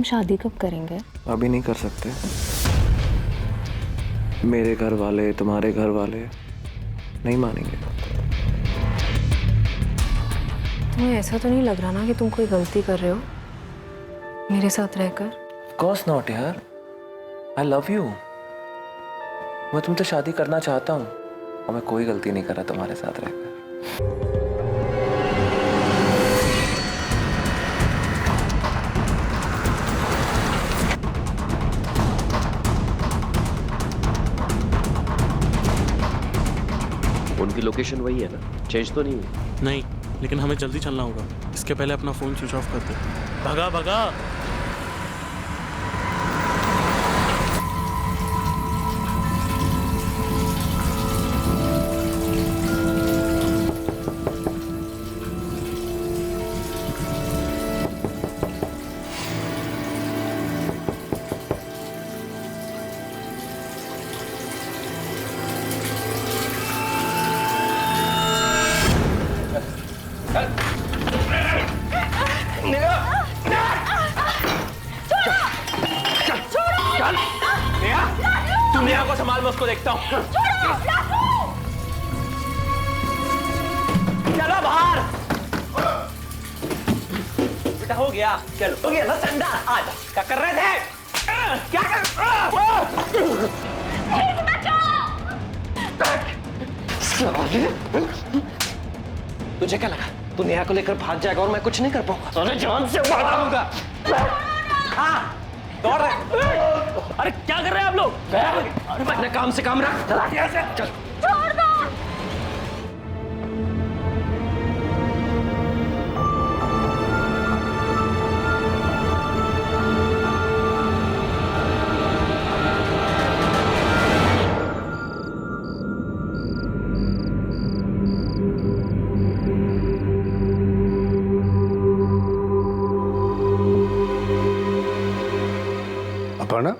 हम शादी कब करेंगे? अभी नहीं कर सकते। मेरे घर वाले, तुम्हारे घर वाले नहीं मानेंगे। तुम्हें ऐसा तो नहीं लग रहा ना कि तुम कोई गलती कर रहे हो मेरे साथ रहकर? Of course not यार। I love you। मैं तुमसे शादी करना चाहता हूँ और मैं कोई गलती नहीं कर रहा तुम्हारे साथ रहकर। उनकी लोकेशन वही है ना, चेंज तो नहीं हुई? नहीं, लेकिन हमें जल्दी चलना होगा। इसके पहले अपना फोन स्विच ऑफ कर दे। भगा भगा। तुम नेहा को संभाल, मैं उसको देखता हूँ। चलो बाहर। बेटा हो गया, चलो हो गया ना संडा। आज क्या कर रहे थे? क्या कर? तुझे क्या लगा तू नेहा को लेकर भाग जाएगा और मैं कुछ नहीं कर पाऊंगा? तो जान से मार दूंगा। हाँ दौड़ रहे। अरे क्या कर रहे हैं आप लोग? अरे अपने काम से काम रख। चला यहाँ से चल। छोड़ दो। अपर्णा?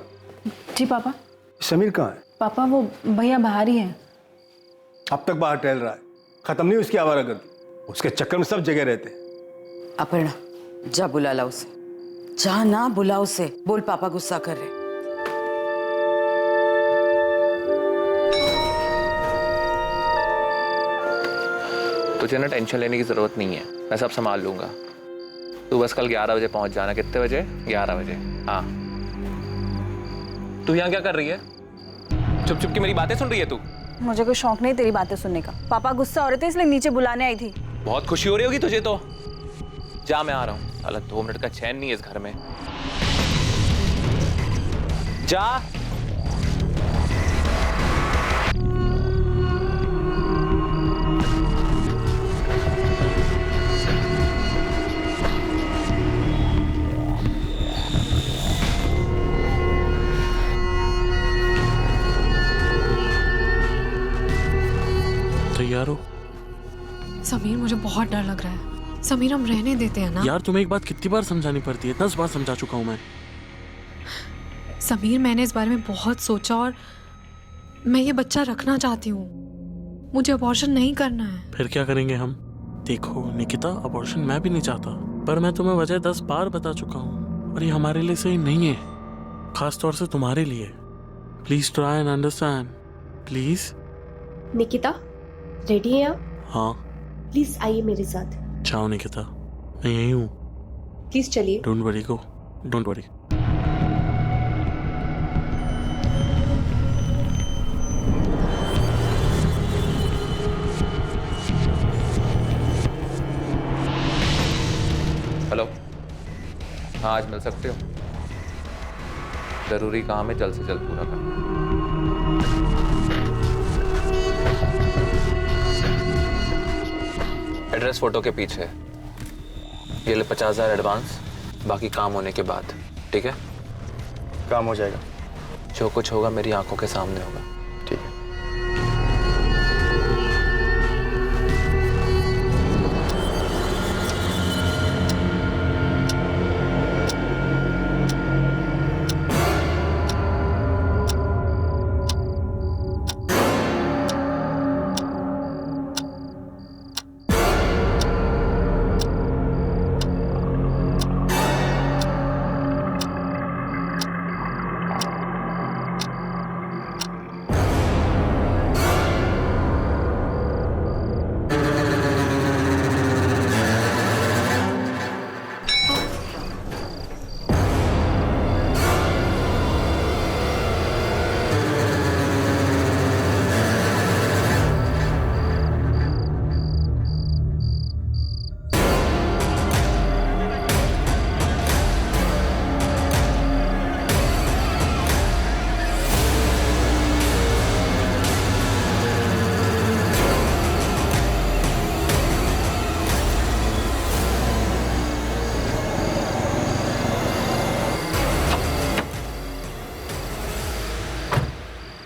जी पापा। समीर कहाँ है? पापा वो भैया बाहर ही हैं। अब तक बाहर टहल रहा है, खत्म नहीं उसकी आवारागर्दी। उसके चक्कर में सब जगह रहते हैं। अपर्णा जा बुला ला उसे। जा ना, बुला उसे। बोल पापा गुस्सा कर रहे। तुझे ना टेंशन लेने की जरूरत नहीं है, मैं सब संभाल लूंगा। तू बस कल 11 बजे पहुंच जाना। कितने बजे? 11 बजे। हाँ। तू यहाँ क्या कर रही है? चुप चुप की मेरी बातें सुन रही है तू? मुझे कोई शौक नहीं तेरी बातें सुनने का। पापा गुस्सा हो रहे थे इसलिए नीचे बुलाने आई थी। बहुत खुशी हो रही होगी तुझे तो। जा मैं आ रहा हूँ। अलग 2 मिनट का चैन नहीं है इस घर में। जा। तैयार हो? समीर मुझे बहुत डर लग रहा है। समीर हम रहने देते हैं ना? यार तुम्हें एक बात कितनी बार समझानी पड़ती है? 10 बार समझा चुका हूं मैं। समीर मैंने इस बारे में बहुत सोचा और मैं ये बच्चा रखना चाहती हूँ। मुझे अबॉर्शन नहीं करना है। फिर क्या करेंगे हम? देखो निकिता, अबॉर्शन मैं भी नहीं चाहता, पर मैं तुम्हें वजह 10 बार बता चुका हूँ और ये हमारे लिए सही नहीं है, खास तौर से तुम्हारे लिए। Please try and understand, please. Nikita ready हैं आप? हाँ। प्लीज आइए मेरे साथ। जाओ निकिता, मैं यही हूँ। प्लीज चलिए। Don't worry go, don't worry. Hello. हाँ आज मिल सकते हो? जरूरी काम है, जल्द से जल्द पूरा कर। एड्रेस फोटो के पीछे। ये ले 50,000 एडवांस, बाकी काम होने के बाद। ठीक है? काम हो जाएगा। जो कुछ होगा मेरी आंखों के सामने होगा। ठीक है।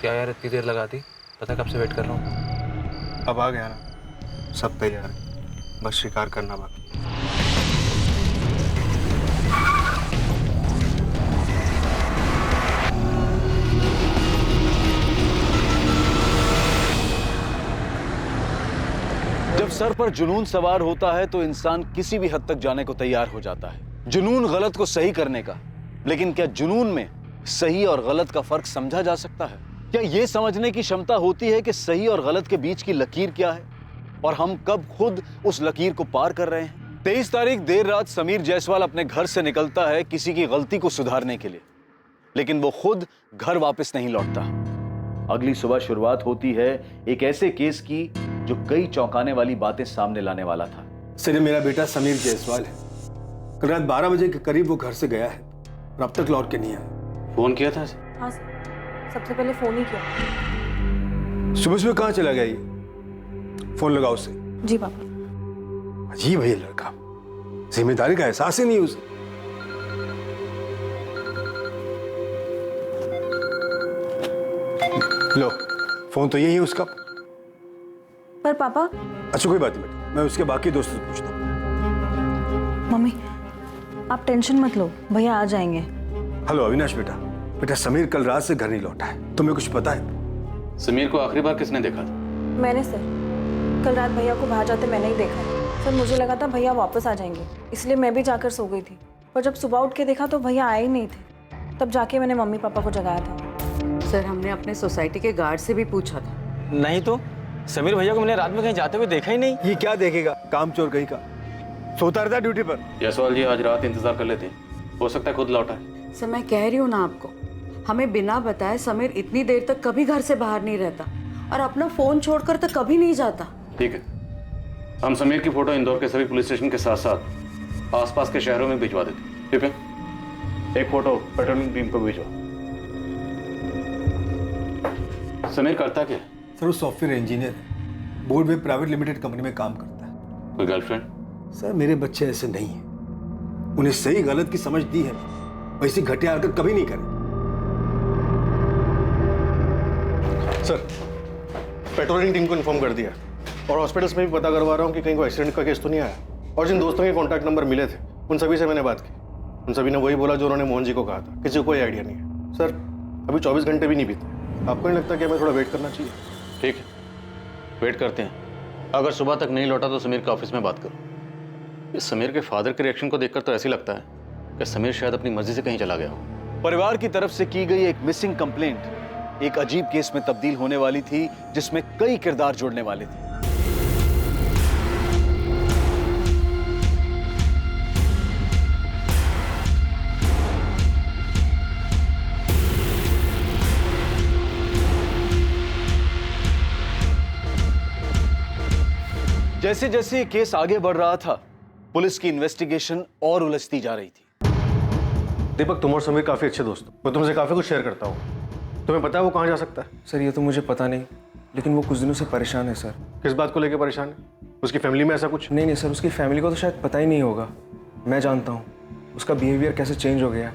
क्या यार इतनी देर लगा दी, पता कब से वेट कर रहा हूँ। अब आ गया ना, सब तैयार है, बस शिकार करना बाकी। जब सर पर जुनून सवार होता है तो इंसान किसी भी हद तक जाने को तैयार हो जाता है, जुनून गलत को सही करने का। लेकिन क्या जुनून में सही और गलत का फर्क समझा जा सकता है? क्या यह समझने की क्षमता होती है कि सही और गलत के बीच की लकीर क्या है और हम कब खुद उस लकीर को पार कर रहे हैं? 23 तारीख देर रात समीर जायसवाल अपने घर से निकलता है किसी की गलती को सुधारने के लिए, लेकिन वो खुद घर वापस नहीं लौटता। अगली सुबह शुरुआत होती है एक ऐसे केस की जो कई चौंकाने वाली बातें सामने लाने वाला था। सर, मेरा बेटा समीर जायसवाल है। कल रात 12 बजे के करीब वो घर से गया है और अब तक लौट के नहीं आया। फोन किया था? हाँ सर, सबसे पहले फोन ही किया। सुबह सुबह कहाँ चला गया ये? फोन लगाओ उसे। जी पापा। अजीब है ये लड़का, जिम्मेदारी का एहसास ही नहीं उसे। लो, फोन तो यही है उसका। पर पापा। अच्छा कोई बात नहीं बेटा, मैं उसके बाकी दोस्तों से पूछता हूँ। मम्मी आप टेंशन मत लो, भैया आ जाएंगे। हेलो अविनाश बेटा, समीर कल रात से घर नहीं लौटा है, तुम्हें कुछ पता है? समीर को आखिरी बार किसने देखा था? मैंने सर, कल रात भैया को बाहर जाते मैंने ही देखा है सर। मुझे लगा था भैया वापस आ जाएंगे, इसलिए मैं भी जाकर सो गई थी। पर जब सुबह उठ के देखा तो भैया आए ही नहीं थे। तब जाके मैंने मम्मी पापा को जगाया था। सर हमने अपने सोसाइटी के गार्ड से भी पूछा था। नहीं तो समीर भैया को मैंने रात में कहीं जाते हुए देखा ही नहीं। ये क्या देखेगा, काम चोर कहीं का, सोता रहता ड्यूटी पर। जायसवाल जी आज रात इंतजार कर लेते, हो सकता है खुद लौटा है। सर मैं कह रही हूँ ना आपको, हमें बिना बताए समीर इतनी देर तक कभी घर से बाहर नहीं रहता और अपना फोन छोड़कर तो कभी नहीं जाता। ठीक है, हम समीर की फोटो इंदौर के सभी पुलिस स्टेशन के साथ साथ आसपास के शहरों में भिजवा देते। ठीक है, एक फोटो पेट्रोलिंग टीम को भिजवा। समीर करता क्या? सर वो सॉफ्टवेयर इंजीनियर है, बोर्ड में प्राइवेट लिमिटेड कंपनी में काम करता है। कोई गर्लफ्रेंड? सर मेरे बच्चे ऐसे नहीं हैं, उन्हें सही गलत की समझ दी है, वैसी घटिया हरकत कभी नहीं करें। सर पेट्रोलिंग टीम को इन्फॉर्म कर दिया और हॉस्पिटल्स में भी पता करवा रहा हूँ कि कहीं कोई एक्सीडेंट का केस तो नहीं आया। और जिन दोस्तों के कॉन्टैक्ट नंबर मिले थे उन सभी से मैंने बात की, उन सभी ने वही बोला जो उन्होंने मोहन जी को कहा था। किसी को कोई आइडिया नहीं है। सर अभी 24 घंटे भी नहीं बीते, आपको नहीं लगता कि हमें थोड़ा वेट करना चाहिए? ठीक है, वेट करते हैं। अगर सुबह तक नहीं लौटा तो समीर के ऑफिस में बात करो। इस समीर के फादर के रिएक्शन को देखकर तो ऐसे लगता है कि समीर शायद अपनी मर्जी से कहीं चला गया हो। परिवार की तरफ से की गई एक मिसिंग कंप्लेंट एक अजीब केस में तब्दील होने वाली थी, जिसमें कई किरदार जुड़ने वाले थे। जैसे जैसे ये केस आगे बढ़ रहा था, पुलिस की इन्वेस्टिगेशन और उलझती जा रही थी। दीपक, तुम और समीर काफी अच्छे दोस्त हो, मैं तुमसे काफी कुछ शेयर करता हूँ। तुम्हें पता है वो कहाँ जा सकता है? सर ये तो मुझे पता नहीं, लेकिन वो कुछ दिनों से परेशान है सर। किस बात को लेकर परेशान है? उसकी फैमिली में ऐसा कुछ? नहीं सर, उसकी फैमिली को तो शायद पता ही नहीं होगा। मैं जानता हूँ उसका बिहेवियर कैसे चेंज हो गया,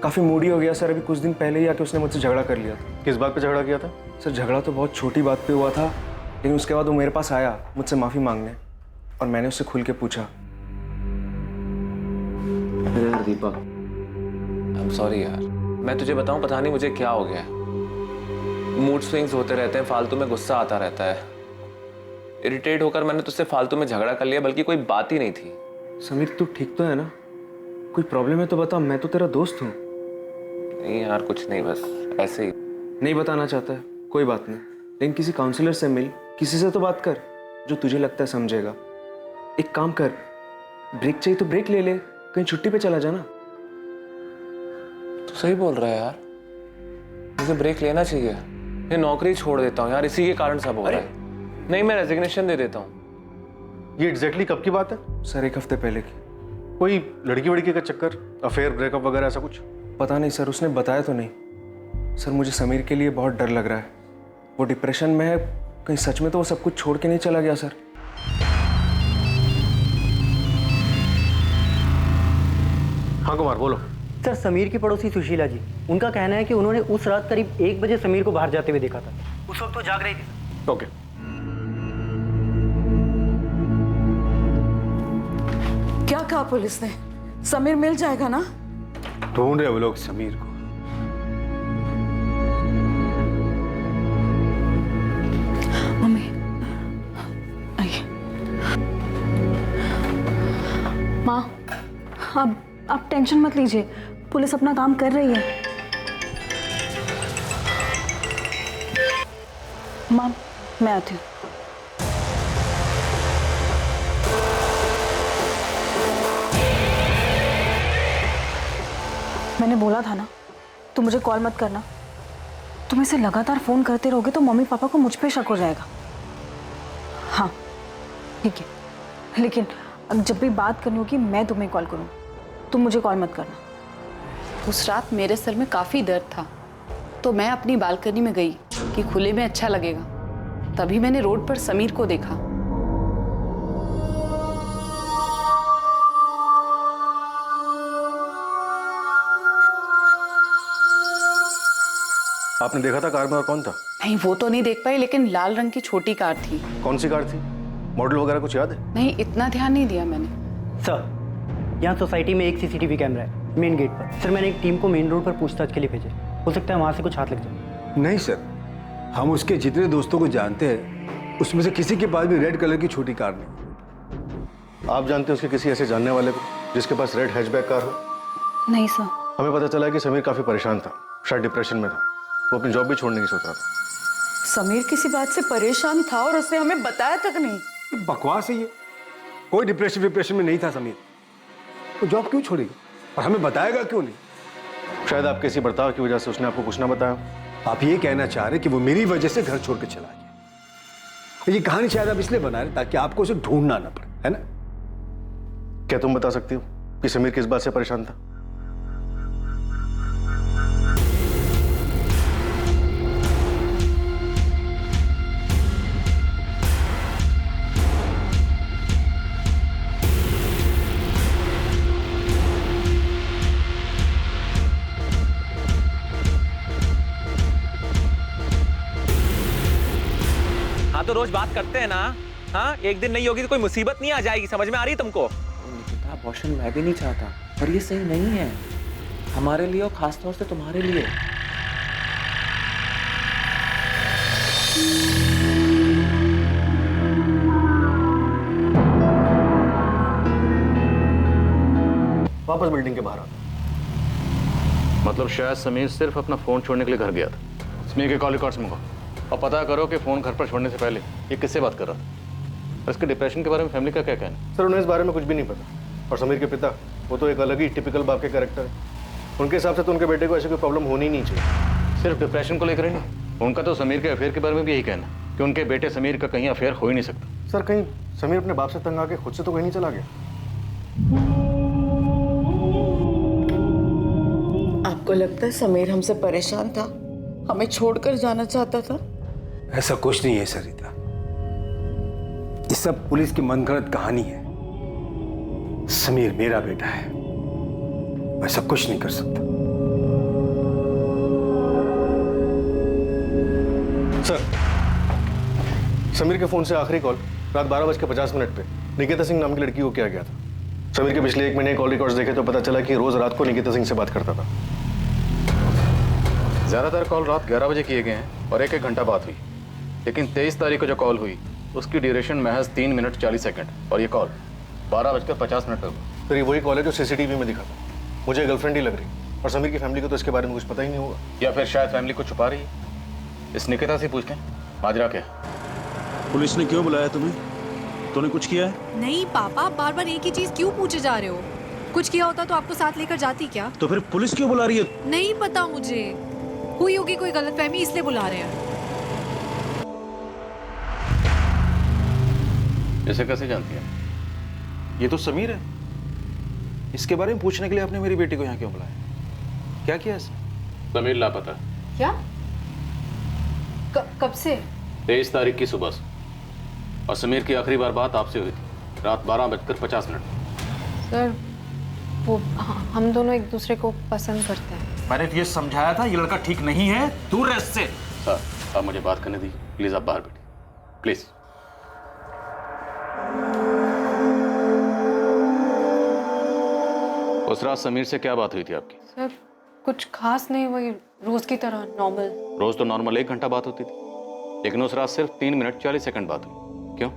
काफ़ी मूडी हो गया सर। अभी कुछ दिन पहले ही आके उसने मुझसे झगड़ा कर लिया था। किस बात पे झगड़ा किया था? सर झगड़ा तो बहुत छोटी बात पे हुआ था, लेकिन उसके बाद वो मेरे पास आया मुझसे माफ़ी मांगने, और मैंने उससे खुल के पूछा। अरे यार दीपक, आई एम सॉरी यार, मैं तुझे बताऊं पता नहीं मुझे क्या हो गया है। मूड स्विंग्स होते रहते हैं, फालतू में गुस्सा आता रहता है। इरिटेट होकर मैंने तुझसे फालतू में झगड़ा कर लिया, बल्कि कोई बात ही नहीं थी। समीर तू ठीक तो है ना? कोई प्रॉब्लम है तो बता, मैं तो तेरा दोस्त हूँ। नहीं यार कुछ नहीं, बस ऐसे ही। नहीं बताना चाहता है, कोई बात नहीं, लेकिन किसी काउंसलर से मिल, किसी से तो बात कर जो तुझे लगता है समझेगा। एक काम कर, ब्रेक चाहिए तो ब्रेक ले ले, कहीं छुट्टी पे चला जाना। तू सही बोल रहा है यार, मुझे ब्रेक लेना चाहिए। ये नौकरी छोड़ देता हूँ यार, इसी के कारण सब हो रहा है। नहीं, मैं रेजिग्नेशन दे देता हूँ। ये एग्जैक्टली कब की बात है? सर 1 हफ्ते पहले की। कोई लड़की वड़की का चक्कर, अफेयर, ब्रेकअप वगैरह ऐसा कुछ? पता नहीं सर, उसने बताया तो नहीं। सर मुझे समीर के लिए बहुत डर लग रहा है, वो डिप्रेशन में है, कहीं सच में तो वो सब कुछ छोड़ के नहीं चला गया सर। हाँ कुमार बोलो। सर समीर की पड़ोसी सुशीला जी, उनका कहना है कि उन्होंने उस रात करीब 1 बजे समीर को बाहर जाते हुए देखा था। उस वक्त वो जाग रही थी। ओके। क्या कहा पुलिस ने? समीर मिल जाएगा ना? ढूंढ रहे वो लोग समीर को। मम्मी आइए। माँ अब आप टेंशन मत लीजिए, पुलिस अपना काम कर रही है। माँ मैं आती हूँ। मैंने बोला था ना, तुम मुझे कॉल मत करना। तुम इसे लगातार फोन करते रहोगे तो मम्मी पापा को मुझ पे शक हो जाएगा। हाँ ठीक है, लेकिन अब जब भी बात करनी होगी मैं तुम्हें कॉल करूँ, तुम मुझे कॉल मत करना। उस रात मेरे सर में काफी दर्द था, तो मैं अपनी बालकनी में गई कि खुले में अच्छा लगेगा। तभी मैंने रोड पर समीर को देखा। आपने देखा था कार में और कौन था? नहीं वो तो नहीं देख पाई, लेकिन लाल रंग की छोटी कार थी। कौन सी कार थी? मॉडल वगैरह कुछ याद है? नहीं इतना ध्यान नहीं दिया मैंने। सर यहाँ सोसाइटी में एक सीसीटीवी कैमरा है मेन गेट पर। सर मैंने एक टीम को मेन रोड पर पूछताछ के लिए भेजे, हो सकता है वहाँ से कुछ हाथ लग जाए। नहीं सर, हम उसके जितने दोस्तों को जानते हैं उसमें से किसी के पास भी रेड कलर की छोटी कार नहीं। आप जानते हैं उसके किसी ऐसे जानने वाले को जिसके पास रेड हैचबैक कार हो? नहीं सर। हमें पता चला है कि समीर काफी परेशान था, शायद डिप्रेशन में था। वो अपनी जॉब भी छोड़ने की सोच रहा था। समीर किसी बात से परेशान था और उसने हमें बताया तक नहीं। बकवास है ये, कोई डिप्रेशन में नहीं था समीर। वो जॉब क्यों छोड़ेगा और हमें बताएगा क्यों नहीं? शायद आपके इसी बर्ताव की वजह से उसने आपको कुछ ना बताया। आप ये कहना चाह रहे कि वो मेरी वजह से घर छोड़ के चला गया। ये कहानी शायद आप इसलिए बना रहे ताकि आपको उसे ढूंढना ना पड़े, है ना? क्या तुम बता सकती हो कि समीर किस बात से परेशान था? तो रोज बात करते हैं ना। हाँ एक दिन नहीं होगी तो कोई मुसीबत नहीं आ जाएगी, समझ में आ रही तुमको? निकिता अबॉर्शन मैं भी नहीं चाहता, पर ये सही नहीं है हमारे लिए और खासतौर से तुम्हारे लिए। वापस बिल्डिंग के बाहर आ। मतलब शायद समीर सिर्फ अपना फोन छोड़ने के लिए घर गया था। समीर के कॉल रिकॉर्ड्स मंगाओ और पता करो कि फोन घर पर छोड़ने से पहले ये किससे बात कर रहा था। और इसके डिप्रेशन के बारे में फैमिली का क्या कहना है? सर उन्हें इस बारे में कुछ भी नहीं पता। और समीर के पिता वो तो एक अलग ही टिपिकल बाप के कैरेक्टर है। उनके हिसाब से तो उनके बेटे को ऐसी कोई प्रॉब्लम होनी नहीं चाहिए। सिर्फ डिप्रेशन को लेकर ही नहीं, उनका तो समीर के अफेयर के बारे में भी यही कहना कि उनके बेटे समीर का कहीं अफेयर हो ही नहीं सकता। सर कहीं समीर अपने बाप से तंग आके खुद से तो कहीं नहीं चला गया? आपको लगता है समीर हमसे परेशान था, हमें छोड़कर जाना चाहता था? ऐसा कुछ नहीं है सरिता, ये सब पुलिस की मनगढ़ंत कहानी है। समीर मेरा बेटा है, मैं सब कुछ नहीं कर सकता। सर समीर के फोन से आखिरी कॉल रात 12:50 पे निकिता सिंह नाम की लड़की को किया गया था। समीर के पिछले 1 महीने कॉल रिकॉर्ड्स देखे तो पता चला कि रोज रात को निकिता सिंह से बात करता था। ज्यादातर कॉल रात 11 बजे किए गए हैं और 1-1 घंटा बात हुई, लेकिन 23 तारीख को जो कॉल हुई उसकी ड्यूरेशन महज 3 मिनट 40 सेकंड और ये कॉल 12:50 पर हुई। फिर ये वही कॉल है जो सीसीटीवी में दिखा था। मुझे गर्लफ्रेंड ही लग रही और समीर की फैमिली को तो इसके बारे में कुछ पता ही नहीं होगा। या फिर शायद फैमिली को छुपा रही है। इस निकिता से पूछ लें माजरा क्या। पुलिस ने क्यों बुलाया तुम्हें? तूने कुछ किया है? नहीं पापा, बार बार एक ही चीज क्यों पूछे जा रहे हो? कुछ किया होता तो आपको साथ लेकर जाती क्या? तो फिर पुलिस क्यों बुला रही है? नहीं पता मुझे, हुई होगी कोई गलतफहमी इसलिए बुला रहे हैं। इसे कैसे जानती है? ये तो समीर है, इसके बारे में पूछने के लिए आपने मेरी बेटी को यहाँ क्यों बुलाया? क्या किया इसने? समीर लापता। क्या? कब से? 23 तारीख की सुबह से। और समीर की आखिरी बार बात आपसे हुई थी रात 12:50। सर वो हम दोनों एक दूसरे को पसंद करते हैं। मैंने तुझे समझाया था ये लड़का ठीक नहीं है, दूर रह इससे। सर आप मुझे बात करने दीजिए प्लीज, आप बाहर बैठिए प्लीज। उस रात समीर से क्या बात हुई थी आपकी? सर कुछ खास नहीं, वही रोज की तरह नॉर्मल। रोज तो नॉर्मल 1 घंटा बात होती थी, लेकिन उस रात सिर्फ 3 मिनट 40 सेकंड बात हुई। क्यों?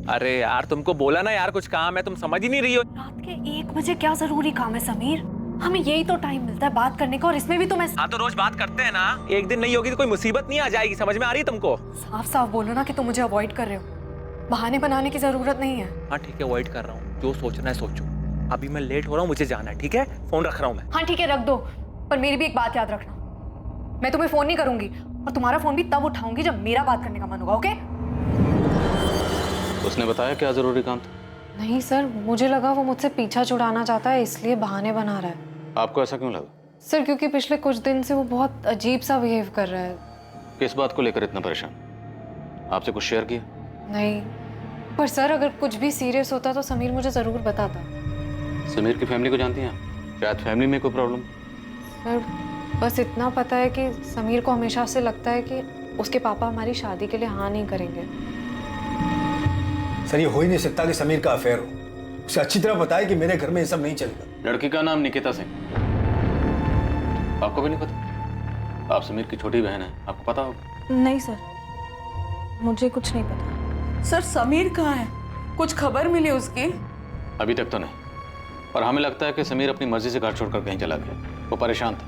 अरे यार तुमको बोला ना यार कुछ काम है, तुम समझ ही नहीं रही हो। रात के 1 बजे क्या जरूरी काम है समीर? हमें यही तो टाइम मिलता है बात करने का, और इसमें भी तो मैं। हाँ तो रोज बात करते हैं ना, एक दिन नहीं होगी तो कोई मुसीबत नहीं आ जाएगी, समझ में आ रही है तुमको? साफ साफ बोलो ना कि तुम मुझे अवॉइड कर रहे हो, बहाने बनाने की जरूरत नहीं है। हाँ ठीक है, अवॉइड कर रहा हूँ, जो सोचना है सोचो। अभी मैं लेट हो रहा हूँ, मुझे जाना है, ठीक है? फोन रख रहा हूँ मैं। हाँ ठीक है रख दो, पर मेरी भी एक बात याद रखना, मैं तुम्हें फोन नहीं करूंगी और तुम्हारा फोन भी तब उठाऊंगी जब मेरा बात करने का मन होगा, ओके? उसने बताया क्या जरूरी काम था? नहीं सर, मुझे लगा वो मुझसे पीछा छुड़ाना चाहता है, इसलिए बहाने बना रहा है। आपको ऐसा क्यों लगा? सर क्योंकि पिछले कुछ दिन से वो बहुत अजीब सा बिहेव कर रहा है। किस बात को लेकर इतना परेशान? आपसे कुछ शेयर किया? नहीं, पर सर अगर कुछ भी सीरियस होता तो समीर मुझे जरूर बताता। समीर की फैमिली को जानती हैं आप? शायद फैमिली में कोई प्रॉब्लम? सर बस इतना पता है कि समीर को हमेशा से लगता है कि उसके पापा हमारी शादी के लिए हाँ नहीं करेंगे। सर ये हो ही नहीं सकता कि समीर का अफेयर हो। उसे अच्छी तरह पता है कि मेरे घर में ये सब नहीं चलेगा। लड़की का नाम निकिता सिंह, आपको भी नहीं पता? आप समीर की छोटी बहन है, आपको पता होगा। नहीं सर, मुझे कुछ नहीं पता। सर समीर कहाँ है? कुछ खबर मिली उसकी? अभी तक तो नहीं, पर हमें लगता है कि समीर अपनी मर्जी से घर छोड़कर कहीं चला गया। वो परेशान था,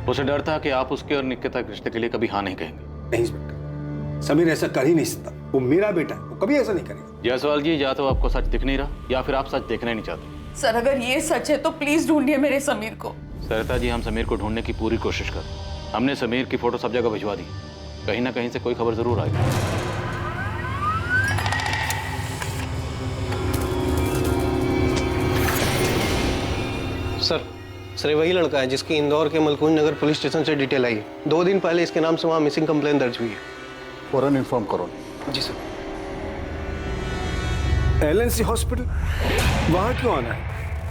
उसे डर था कि आप उसके और निकिता के रिश्ते के लिए कभी हाँ नहीं कहेंगे। नहीं इंस्पेक्टर, समीर ऐसा कर ही नहीं सकता, वो मेरा बेटा है, वो कभी ऐसा नहीं करेगा। जायसवाल जी, या तो आपको सच दिख नहीं रहा या फिर आप सच देखना ही नहीं चाहते। सर अगर ये सच है तो प्लीज ढूंढिए मेरे समीर को। सरिता जी, हम समीर को ढूंढने की पूरी कोशिश कर, हमने समीर की फोटो सब जगह भिजवा दी, कहीं ना कहीं से कोई खबर जरूर आएगी। सर वही लड़का है जिसकी इंदौर के मलकुंज नगर पुलिस स्टेशन से डिटेल आई है। 2 दिन पहले इसके नाम से वहाँ मिसिंग कंप्लेन दर्ज हुई है। फौरन इन्फॉर्म करो। जी सर। LNC हॉस्पिटल, वहाँ क्यों आना है?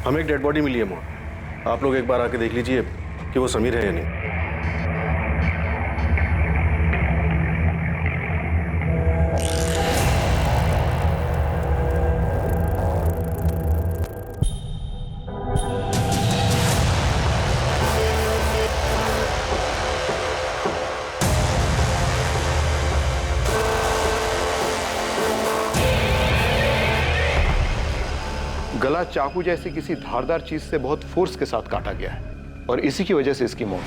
हमें एक डेड बॉडी मिली है वहाँ, आप लोग एक बार आके देख लीजिए कि वो समीर है या नहीं। गला चाकू जैसी किसी धारदार चीज से बहुत फोर्स के साथ काटा गया है और इसी की वजह से इसकी मौत।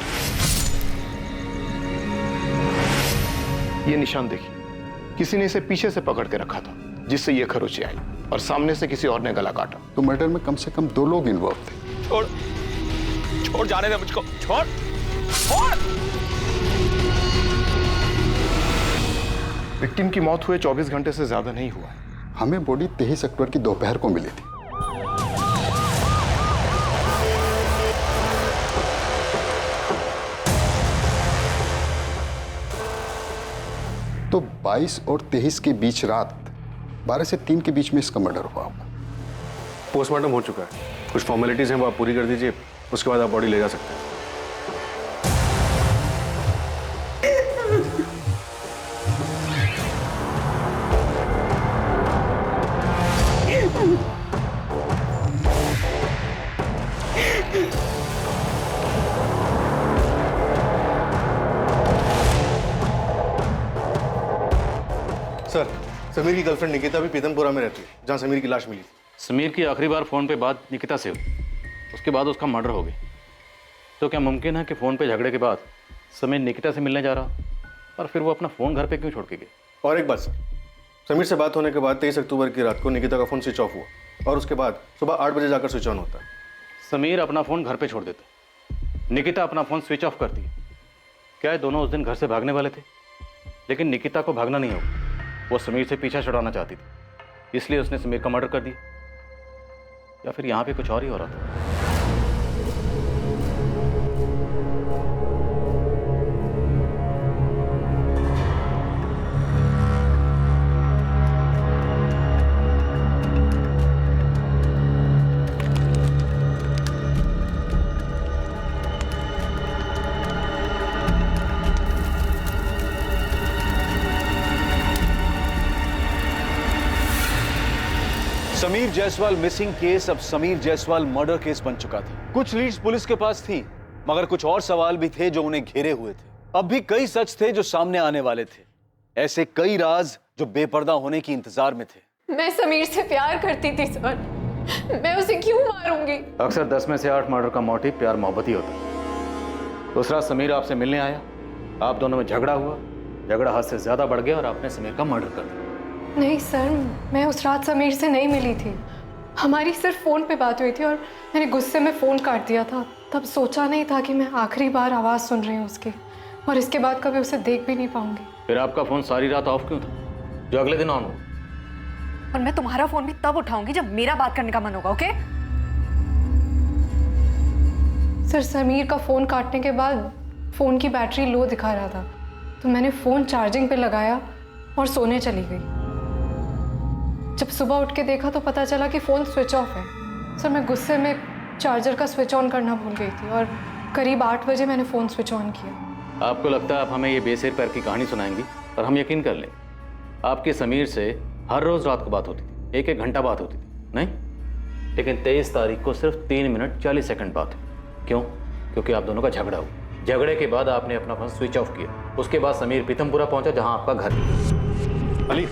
ये निशान देखिए, किसी ने इसे पीछे से पकड़ के रखा था जिससे ये खरोंची आई और सामने से किसी और ने गला काटा। तो मर्डर में कम से कम 2 लोग इन्वॉल्व थे। छोड़ जाने दे मुझको, छोड़। विक्टिम की मौत हुए 24 घंटे से ज्यादा नहीं हुआ। हमें बॉडी 23 अक्टूबर की दोपहर को मिली थी। तो 22 और 23 के बीच रात 12 से 3 के बीच में इसका मर्डर हुआ होगा। पोस्टमार्टम हो चुका है, कुछ फॉर्मेलिटीज हैं वो आप पूरी कर दीजिए, उसके बाद आप बॉडी ले जा सकते हैं। सर समीर की गर्लफ्रेंड निकिता भी पीतमपुरा में रहती है जहां समीर की लाश मिली। समीर की आखिरी बार फोन पे बात निकिता से हुई, उसके बाद उसका मर्डर हो गया। तो क्या मुमकिन है कि फोन पे झगड़े के बाद समीर निकिता से मिलने जा रहा और फिर वो अपना फोन घर पे क्यों छोड़ के गए? और एक बात सर, समीर से बात होने के बाद 23 अक्टूबर की रात को निकिता का फोन स्विच ऑफ हुआ और उसके बाद सुबह 8 बजे जाकर स्विच ऑन होता है। समीर अपना फोन घर पे छोड़ देता, निकिता अपना फोन स्विच ऑफ करती। क्या ये दोनों उस दिन घर से भागने वाले थे? लेकिन निकिता को भागना नहीं होगा, वो समीर से पीछा छुड़ाना चाहती थी, इसलिए उसने समीर का मर्डर कर दिया। या फिर यहाँ पे कुछ और ही हो रहा था। समीर जायसवाल मिसिंग केस अब समीर जायसवाल मर्डर केस बन चुका था। कुछ लीड्स पुलिस के पास थी, मगर कुछ और सवाल भी थे जो उन्हें घेरे हुए थे। अब भी कई सच थे जो सामने आने वाले थे, ऐसे कई राज जो बेपर्दा होने की इंतजार में थे। मैं समीर से प्यार करती थी सर, मैं उसे क्यों मारूंगी? अक्सर 10 में से 8 मर्डर का मोटिव प्यार मोहब्बत ही होता है। दूसरा, समीर आपसे मिलने आया, आप दोनों में झगड़ा हुआ, झगड़ा हद से ज्यादा बढ़ गया और आपने समीर का मर्डर कर दिया। नहीं सर, मैं उस रात समीर से नहीं मिली थी, हमारी सिर्फ फ़ोन पे बात हुई थी और मैंने गुस्से में फ़ोन काट दिया था। तब सोचा नहीं था कि मैं आखिरी बार आवाज़ सुन रही हूँ उसकी, और इसके बाद कभी उसे देख भी नहीं पाऊंगी। फिर आपका फ़ोन सारी रात ऑफ क्यों था जो अगले दिन ऑन हो? और मैं तुम्हारा फोन भी तब उठाऊंगी जब मेरा बात करने का मन होगा, ओके? सर, समीर का फ़ोन काटने के बाद फ़ोन की बैटरी लो दिखा रहा था, तो मैंने फ़ोन चार्जिंग पे लगाया और सोने चली गई। जब सुबह उठ के देखा तो पता चला कि फ़ोन स्विच ऑफ है। सर, मैं गुस्से में चार्जर का स्विच ऑन करना भूल गई थी और करीब 8 बजे मैंने फ़ोन स्विच ऑन किया। आपको लगता है आप हमें ये बेसिर पैर की कहानी सुनाएंगी और हम यकीन कर लें? आपके समीर से हर रोज़ रात को बात होती थी, 1-1 घंटा बात होती थी, नहीं? लेकिन 23 तारीख को सिर्फ 3 मिनट 40 सेकंड बात हुई। क्यों? क्योंकि आप दोनों का झगड़ा हुआ। झगड़े के बाद आपने अपना फोन स्विच ऑफ किया। उसके बाद समीर पीतमपुरा पहुंचा, जहां आपका घर है। अली,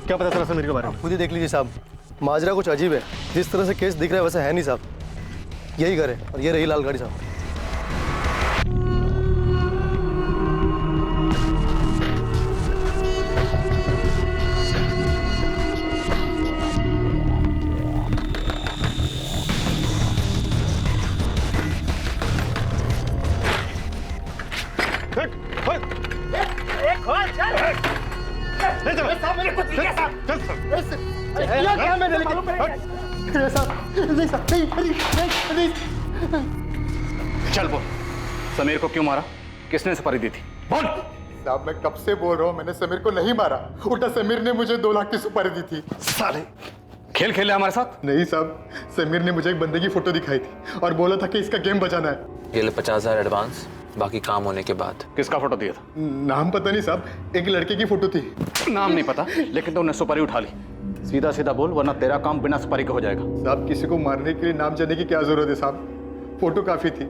क्या पता चला समीर के बारे में? खुद ही देख लीजिए साहब, माजरा कुछ अजीब है। जिस तरह से केस दिख रहा है वैसे है नहीं साहब। यही घर है और ये रही लाल गाड़ी साहब। चल बोल, समीर को क्यों मारा? किसने सुपारी दी थी? बोल। साहब, मैं कब से बोल रहा हूँ, मैंने समीर को नहीं मारा। उल्टा समीर ने मुझे 2 लाख की सुपारी दी थी। साले खेल खेले हमारे साथ? नहीं साहब, समीर ने मुझे एक बंदे की फोटो दिखाई थी और बोला था कि इसका गेम बचाना है। ये ले 50,000 एडवांस, बाकी काम होने के बाद। किसका फोटो दिया था? नाम पता नहीं साहब, एक लड़के की फोटो थी। नाम नहीं पता, लेकिन तुमने सुपारी उठा ली। सीधा सीधा बोल, वरना तेरा काम बिना सुपारी के हो जाएगा। साहब, किसी को मारने के लिए नाम जानने की क्या जरूरत है साहब? फोटो काफी थी,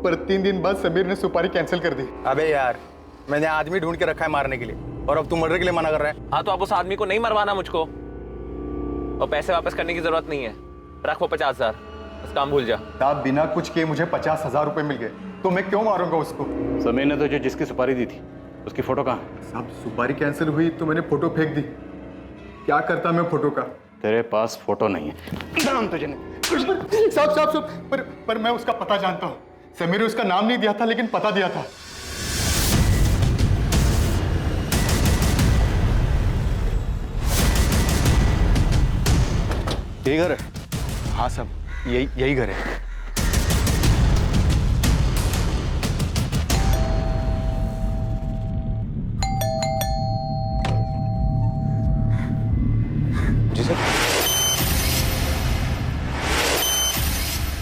पर 3 दिन बाद समीर ने सुपारी कैंसिल कर दी। अबे यार, मैंने आदमी ढूंढ के रखा है मारने के लिए, और अब तुम मर्डर के लिए मना कर रहा है। हाँ, तो अब उस आदमी को नहीं मरवाना मुझको, और पैसे वापस करने की जरूरत नहीं है। रखो 50,000, बस काम भूल जा। साहब, बिना कुछ किए मुझे 50,000 रुपए मिल गए, तो मैं क्यों मारूंगा उसको? समीर ने तुझे जिसकी सुपारी दी थी उसकी फोटो कहाँ है? साहब, सुपारी कैंसिल हुई तो मैंने फोटो फेंक दी। क्या करता मैं फोटो का? तेरे पास फोटो नहीं है। नाम तुझे नहीं। साहब, पर मैं उसका पता जानता हूँ। समीर ने उसका नाम नहीं दिया था, लेकिन पता दिया था। यही घर है? हाँ साहब, यही घर है। जी सर।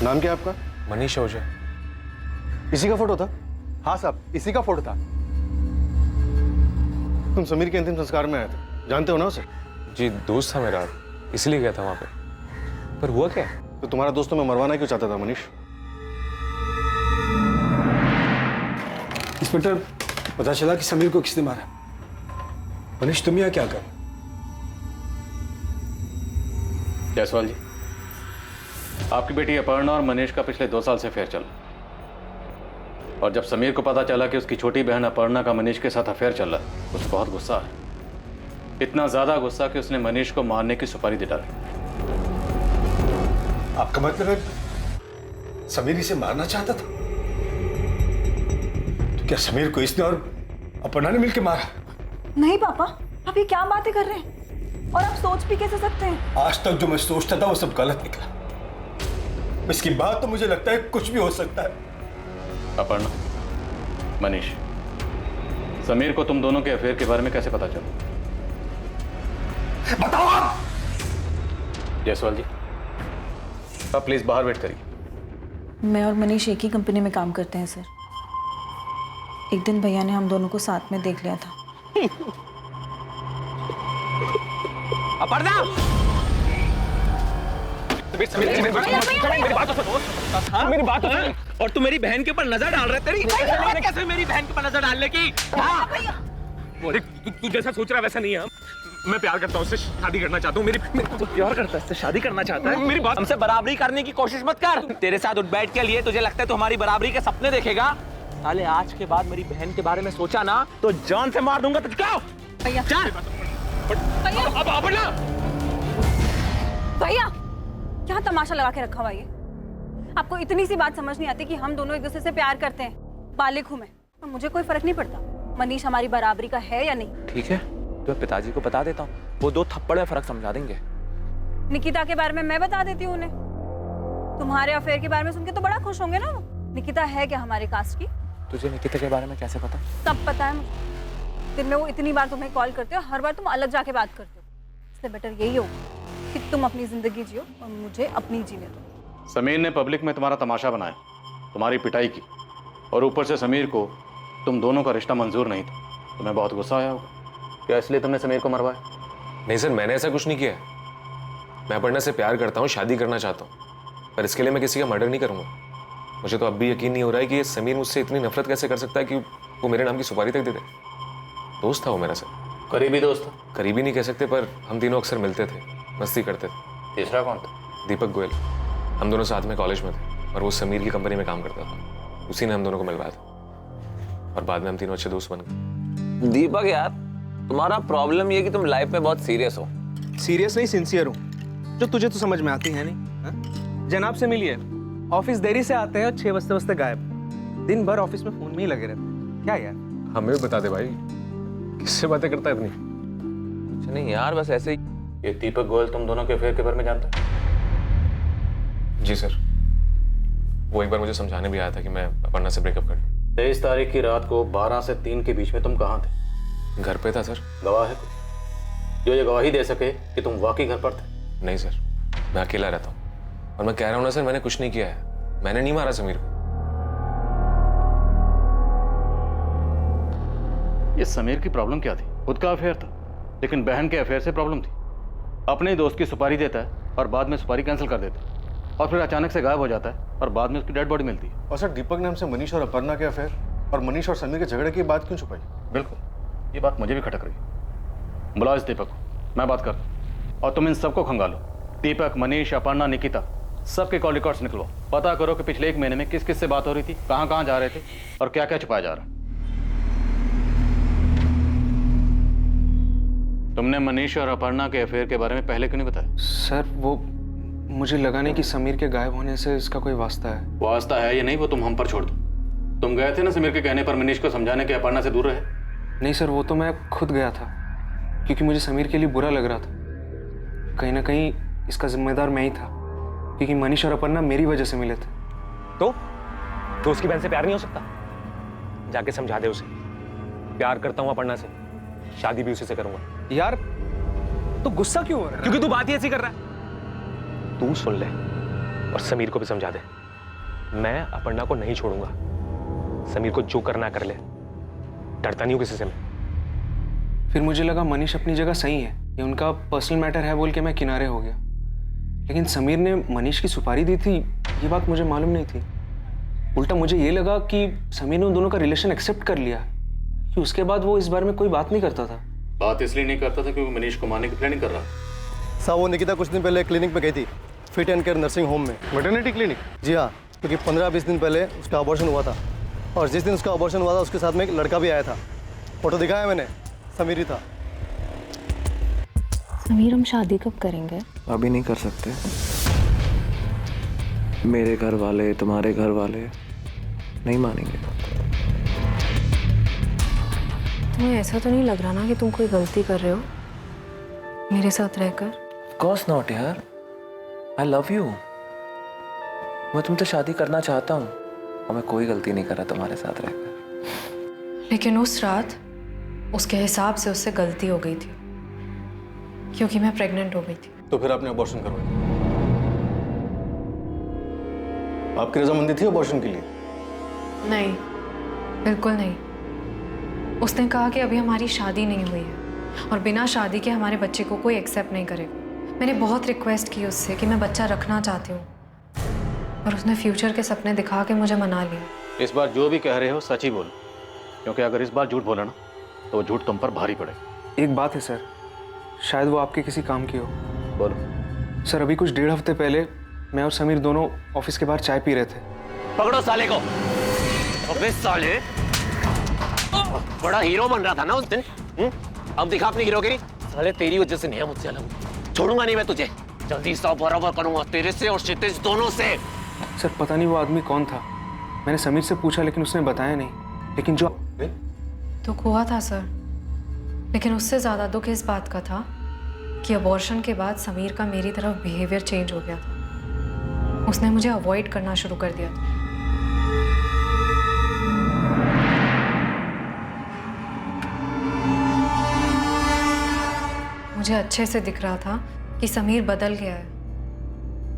नाम क्या है आपका? मनीष ओझा। इसी का फोटो था? हाँ साहब, इसी का फोटो था। तुम समीर के अंतिम संस्कार में आए थे, जानते हो ना उसे? जी, दोस्त था मेरा, इसलिए गया था वहां पे। पर हुआ क्या? तो तुम्हारा दोस्त तुम्हें मरवाना क्यों चाहता था मनीष? इंस्पेक्टर, पता चला कि समीर को किसने मारा। मनीष, तुम यहाँ क्या कर? जायसवाल जी, आपकी बेटी अपर्णा और मनीष का पिछले 2 साल से अफेयर चल, और जब समीर को पता चला कि उसकी छोटी बहन अपर्णा का मनीष के साथ अफेयर चल रहा, उसे बहुत गुस्सा है। इतना ज्यादा गुस्सा कि उसने मनीष को मारने की सुपारी दे डाली। आपका मतलब है समीर इसे मारना चाहता था? तो क्या समीर को इसने और अपर्णा ने मिलकर मारा? नहीं पापा, आप ये क्या बातें कर रहे हैं? और आप सोच भी कैसे सकते हैं? आज तक जो मैं सोचता था वो सब गलत निकला। इसकी बात तो मुझे लगता है कुछ भी हो सकता है। अपर्णा, मनीष, समीर को तुम दोनों के अफेयर के बारे में कैसे पता चला? बताओ आप। जायसवाल जी, आप प्लीज बाहर वेट करिए। मैं और मनीष एक ही कंपनी में काम करते हैं सर। एक दिन भैया ने हम दोनों को साथ में देख लिया था। अपर्णा! मेरी बात तो सुनो। मेरी बात तो सुनो। और तू मेरी बहन के ऊपर नजर डाल रहा है। तेरी कैसे मेरी बहन के ऊपर नजर डालने की? तू जैसा सोच रहा है वैसा नहीं है। मैं प्यार करता हूँ, उससे शादी करना चाहता हूँ। मेरी प्यार करता है, उससे शादी करना चाहता है। मेरी बात हमसे बराबरी करने की कोशिश मत कर। तेरे साथ उठ बैठ के लिए तुझे लगता है तू हमारी बराबरी के सपने देखेगा? साले आज के बाद मेरी बहन के बारे में सोचा ना तो जान से मार दूंगा। तुझे क्या भैया भैया क्या तमाशा लगा के रखा हुआ ये? आपको इतनी सी बात समझ नहीं आती कि हम दोनों एक दूसरे से प्यार करते हैं? बालिक हूं मैं और मुझे कोई फर्क नहीं पड़ता मनीष हमारी बराबरी का है या नहीं। ठीक है, तो मैं पिताजी को बता देता हूँ, वो 2 थप्पड़ में फर्क समझा देंगे। निकिता के बारे में मैं बता देती हूँ उन्हें। तुम्हारे अफेयर के बारे में सुन के तो बड़ा खुश होंगे ना वो। निकिता है क्या हमारी कास्ट की? तुझे निकिता के बारे में कैसे पता? सब पता है मुझे। दिन में वो इतनी बार तुम्हें कॉल करते हो, हर बार तुम अलग जाके बात करते हो। इससे बेटर यही हो कि तुम अपनी जिंदगी जियो और मुझे अपनी जीने दो। समीर ने पब्लिक में तुम्हारा तमाशा बनाया, तुम्हारी पिटाई की, और ऊपर से समीर को तुम दोनों का रिश्ता मंजूर नहीं था। तुम्हें बहुत गुस्सा आया होगा। क्या इसलिए तुमने समीर को मरवाया? नहीं सर, मैंने ऐसा कुछ नहीं किया है। मैं अपर्णा से प्यार करता हूँ, शादी करना चाहता हूँ, पर इसके लिए मैं किसी का मर्डर नहीं करूँगा। मुझे तो अब भी यकीन नहीं हो रहा है कि ये समीर मुझसे इतनी नफरत कैसे कर सकता है कि वो मेरे नाम की सुपारी तक दे दे। दोस्त था वो मेरा सर। करीबी दोस्त था? करीबी नहीं कह सकते, पर हम तीनों अक्सर मिलते थे, मस्ती करते थे। तीसरा कौन था? दीपक गोयल। हम दोनों साथ में कॉलेज में थे और वो समीर की कंपनी में काम करता था। उसी ने हम दोनों को मिलवाया था और बाद में हम तीनों अच्छे दोस्त बन गए। दीपक यार, तुम्हारा प्रॉब्लम ये कि तुम लाइफ में बहुत सीरियस हो। सीरियस नहीं, सिंसियर हूँ, जो तुझे तो समझ में आती है नहीं। हा? जनाब से मिलिए, ऑफिस देरी से आते हैं और 6 बजते गायब। दिन भर ऑफिस में फोन में ही लगे रहते हैं। क्या यार? हमें भी बता दे भाई, किससे बातें करता है इतनी? कुछ नहीं यार, बस ऐसे ही। ये दीपक गोयल तुम दोनों के अफेयर के बारे में जानता है? जी सर, वो एक बार मुझे समझाने भी आया था कि मैं अपर्णा से ब्रेकअप कर लूं। 23 तारीख की रात को 12 से 3 के बीच में तुम कहाँ थे? घर पे था सर। गवाह है कोई जो ये गवाही दे सके कि तुम वाकई घर पर थे? नहीं सर, मैं अकेला रहता हूँ और मैं कह रहा हूँ ना सर, मैंने कुछ नहीं किया है। मैंने नहीं मारा समीर को। ये समीर की प्रॉब्लम क्या थी? खुद का अफेयर था, लेकिन बहन के अफेयर से प्रॉब्लम थी। अपने दोस्त की सुपारी देता है और बाद में सुपारी कैंसिल कर देता है, और फिर अचानक से गायब हो जाता है और बाद में उसकी डेड बॉडी मिलती है। और सर, दीपक ने हमसे मनीष और अपर्णा के अफेयर और मनीष और समीर के झगड़े की बात क्यों छुपाई? बिल्कुल, ये बात मुझे भी खटक रही। बुलाओ इस दीपक को, मैं बात करता हूँ। और तुम इन सबको खंगालो, दीपक, मनीष, अपर्णा, निकिता, सबके कॉल रिकॉर्ड्स निकलवाओ। पता करो कि पिछले 1 महीने में किस किस से बात हो रही थी, कहाँ कहाँ जा रहे थे और क्या क्या छुपाया जा रहा है। तुमने मनीष और अपर्णा के अफेयर के बारे में पहले क्यों नहीं बताया? सर, वो मुझे लगा नहीं कि समीर के गायब होने से इसका कोई वास्ता है। वास्ता है या नहीं वो तुम हम पर छोड़ दो। तुम गए थे ना समीर के कहने पर मनीष को समझाने के अपर्णा से दूर रहे? नहीं सर, वो तो मैं खुद गया था क्योंकि मुझे समीर के लिए बुरा लग रहा था। कहीं ना कहीं इसका जिम्मेदार मैं ही था, क्योंकि मनीष और अपर्णा मेरी वजह से मिले थे। तो उसकी बहन से प्यार नहीं हो सकता? जाके समझा दे उसे, प्यार करता हूँ अपर्णा से, शादी भी उसी से करूंगा। यार तो गुस्सा क्यों हो रहा है? क्योंकि तू बात ही ऐसी कर रहा है। तू सुन ले और समीर को भी समझा दे, मैं अपर्णा को नहीं छोड़ूंगा। समीर को जो करना कर ले, डरता नहीं हूं किसी से मैं। फिर मुझे लगा मनीष अपनी जगह सही है, ये उनका पर्सनल मैटर है बोल के मैं किनारे हो गया। लेकिन समीर ने मनीष की सुपारी दी थी, ये बात मुझे मालूम नहीं थी। उल्टा मुझे ये लगा कि समीर ने उन दोनों का रिलेशन एक्सेप्ट कर लिया कि उसके बाद वो इस बारे में कोई बात नहीं करता था। बात इसलिए नहीं करता था क्योंकि मनीष को मारने की प्लानिंग कर रहा। साहब, वो निकिता कुछ दिन पहले क्लिनिक में गई थी, fit and care nursing home में। Maternity clinic? जी हाँ, क्योंकि 15-20 दिन पहले उसका अबॉर्शन हुआ था और जिस दिन उसका अबॉर्शन हुआ था उसके साथ में एक लड़का भी आया था। फोटो दिखाया मैंने, समीर ही था। समीर, हम शादी कब करेंगे? अभी नहीं कर सकते। मेरे घर वाले, तुम्हारे घर वाले नहीं मानेंगे। तुम्हें ऐसा तो नहीं लग रहा ना कि तुम कोई गलती कर रहे हो मेरे साथ रहकर? Of course not यार, I love you। मैं तुमसे शादी करना चाहता हूँ और मैं कोई गलती नहीं कर रहा तुम्हारे साथ रहकर। लेकिन उस रात उसके हिसाब से उससे गलती हो गई थी, क्योंकि मैं प्रेग्नेंट हो गई थी। तो फिर आपने अबॉर्शन करवाया? आपकी रजामंदी थी अबॉर्शन के लिए? नहीं, बिल्कुल नहीं। उसने कहा कि अभी हमारी शादी नहीं हुई है और बिना शादी के हमारे बच्चे को कोई एक्सेप्ट नहीं करेगा। मैंने बहुत रिक्वेस्ट की उससे कि मैं बच्चा रखना चाहती हूँ, और उसने फ्यूचर के सपने दिखा के मुझे मना लिया। इस बार जो भी कह रहे हो सच ही बोलो, क्योंकि अगर इस बार झूठ बोला ना तो वो झूठ तुम पर भारी पड़े। एक बात है सर, शायद वो आपके किसी काम की हो। बोलो। सर अभी कुछ 1.5 हफ्ते पहले मैं और समीर दोनों ऑफिस के बाहर चाय पी रहे थे। पकड़ो साले को। अबे साले, बड़ा हीरो बन रहा था ना उस दिन। अब दिखा अपनी हीरोगिरी। साले तेरी वजह से नहीं, मुझसे अलग छोड़ूंगा नहीं मैं तुझे। जल्दी सब बराबर करूंगा तेरे से और क्षितिज दोनों से। सर पता नहीं वो आदमी कौन था, मैंने समीर से पूछा लेकिन उसने बताया नहीं। लेकिन जो दुख हुआ था सर, लेकिन उससे ज़्यादा दुख इस बात का था कि अबॉर्शन के बाद समीर का मेरी तरफ बिहेवियर चेंज हो गया था। उसने मुझे अवॉइड करना शुरू कर दिया था। मुझे अच्छे से दिख रहा था कि समीर बदल गया है,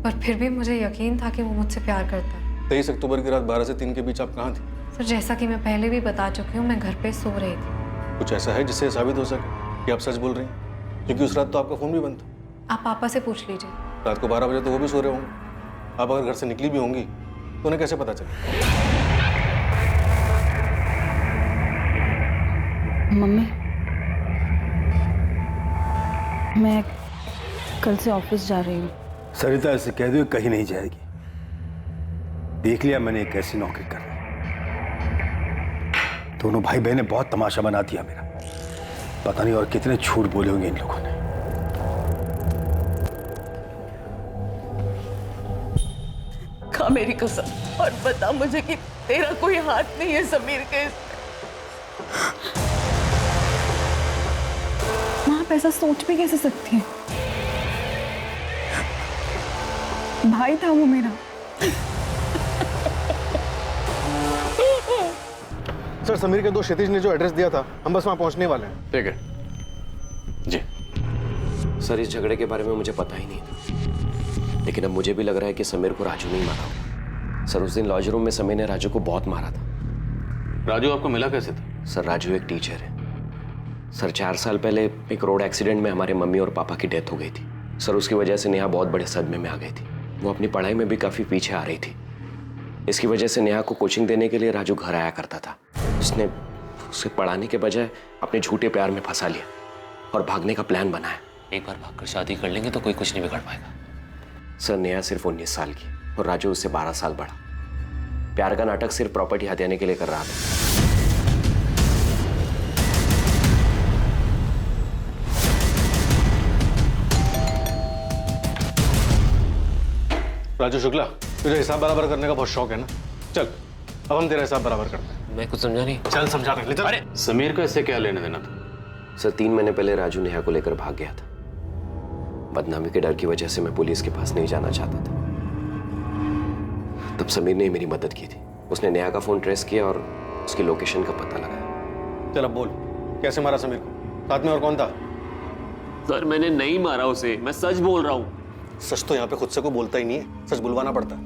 पर फिर भी मुझे यकीन था कि वो मुझसे प्यार करता है। 23 अक्टूबर की रात 12 से 3 के बीच आप कहाँ थी? सर जैसा कि मैं पहले भी बता चुकी हूँ, मैं घर पे सो रही थी। कुछ ऐसा है जिससे साबित हो सके कि आप सच बोल रही हैं? क्योंकि उस रात तो आपका फोन भी बंद था। आप पापा से पूछ लीजिए। रात को 12 बजे तो वो भी सो रहे होंगे। आप अगर घर से निकली भी होंगी तो उन्हें कैसे पता चले? मम्मी, मैं कल से ऑफिस जा रही हूँ। सरिता से कह दो कहीं नहीं जाएगी। देख लिया मैंने एक ऐसी नौकरी कर रही। दोनों भाई बहनें बहुत तमाशा बना दिया मेरा। पता नहीं और कितने झूठ बोले होंगे इन लोगों ने। खा मेरी कसम और बता मुझे कि तेरा कोई हाथ नहीं है समीर के। माँ आप ऐसा सोच भी कैसे सकती हैं? भाई था वो मेरा। सर समीर के दोस्त क्षितिज ने जो एड्रेस दिया था, हम बस वहां पहुंचने वाले हैं। ठीक है जी। सर इस झगड़े के बारे में मुझे पता ही नहीं था, लेकिन अब मुझे भी लग रहा है कि समीर को राजू नहीं मारा। सर उस दिन लॉज रूम में समीर ने राजू को बहुत मारा था। राजू आपको मिला कैसे था? सर राजू एक टीचर है। सर 4 साल पहले एक रोड एक्सीडेंट में हमारे मम्मी और पापा की डेथ हो गई थी। सर उसकी वजह से नेहा बहुत बड़े सदमे में आ गई थी। वो अपनी पढ़ाई में भी काफ़ी पीछे आ रही थी। इसकी वजह से नेहा को कोचिंग देने के लिए राजू घर आया करता था। उसने उसे पढ़ाने के बजाय अपने झूठे प्यार में फंसा लिया और भागने का प्लान बनाया। एक बार भागकर शादी कर लेंगे तो कोई कुछ नहीं बिगाड़ पाएगा। सर नेहा सिर्फ 19 साल की और राजू उससे 12 साल बड़ा। प्यार का नाटक सिर्फ प्रॉपर्टी हथियाने के लिए कर रहा था। राजू शुक्ला, तुझे हिसाब बराबर करने का बहुत शौक है ना? चल अब हम तेरा हिसाब बराबर करते हैं। मैं कुछ समझा नहीं। चल समझा रहे। चल। अरे समीर का इससे क्या लेने देना था? सर 3 महीने पहले राजू नेहा को लेकर भाग गया था। बदनामी के डर की वजह से मैं पुलिस के पास नहीं जाना चाहता था। तब समीर ने मेरी मदद की थी। उसने नेहा का फोन ट्रेस किया और उसकी लोकेशन का पता लगाया। चल अब बोल, कैसे मारा समीर को? साथ में और कौन था? सर मैंने नहीं मारा उसे, मैं सच बोल रहा हूँ। सच तो यहाँ पे खुद से कोई बोलता ही नहीं है, सच बुलवाना पड़ता है।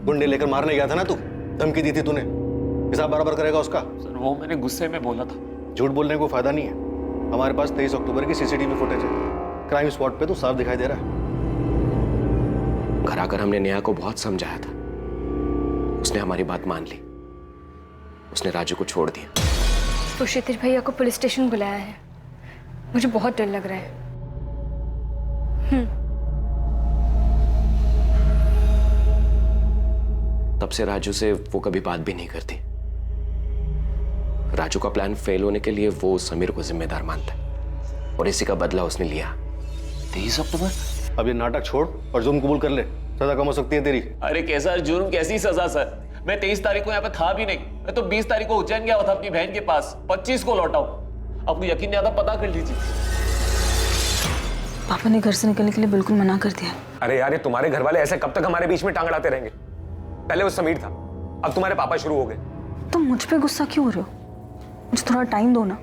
गुंडे लेकर मारने गया था ना तू, धमकी दी थी तूने। हिसाब बराबर करेगा उसका? सर वो मैंने गुस्से में बोला था। झूठ बोलने को फायदा नहीं है। हमारे पास 23 अक्टूबर की सीसीटीवी फुटेज है। क्राइम स्पॉट पे तो साफ दिखाई दे रहा है। घर आकर हमने नेहा को बहुत समझाया था। उसने हमारी बात मान ली। उसने राजू को छोड़ दिया। तो क्षितिज भैया को पुलिस स्टेशन बुलाया है। मुझे बहुत डर लग रहा है। तब से राजू से वो कभी बात भी नहीं करती। राजू का प्लान फेल होने के लिए वो समीर को जिम्मेदार मानता है और इसी का बदला उसने लिया। 23 अक्टूबर? अब ये नाटक छोड़ और जुर्म कबूल कर ले, सजा कम हो सकती है तेरी। अरे कैसा जुर्म, कैसी सजा सर? मैं 23 तारीख को यहाँ पे था भी नहीं। मैं तो 20 तारीख को उज्जैन गया था अपनी बहन के पास। 25 को लौटा हूँ। आपको यकीन नहीं आता, पता कर लीजिए। पापा ने घर से निकलने के लिए बिल्कुल मना कर दिया। अरे यार ये तुम्हारे घर वाले ऐसे कब तक हमारे बीच में टांग अड़ाते रहेंगे? पहले वो समीर था, अब तुम्हारे पापा शुरू हो गए। तुम मुझ पे गुस्सा क्यों हो रहे हो? मुझे थोड़ा टाइम दो ना,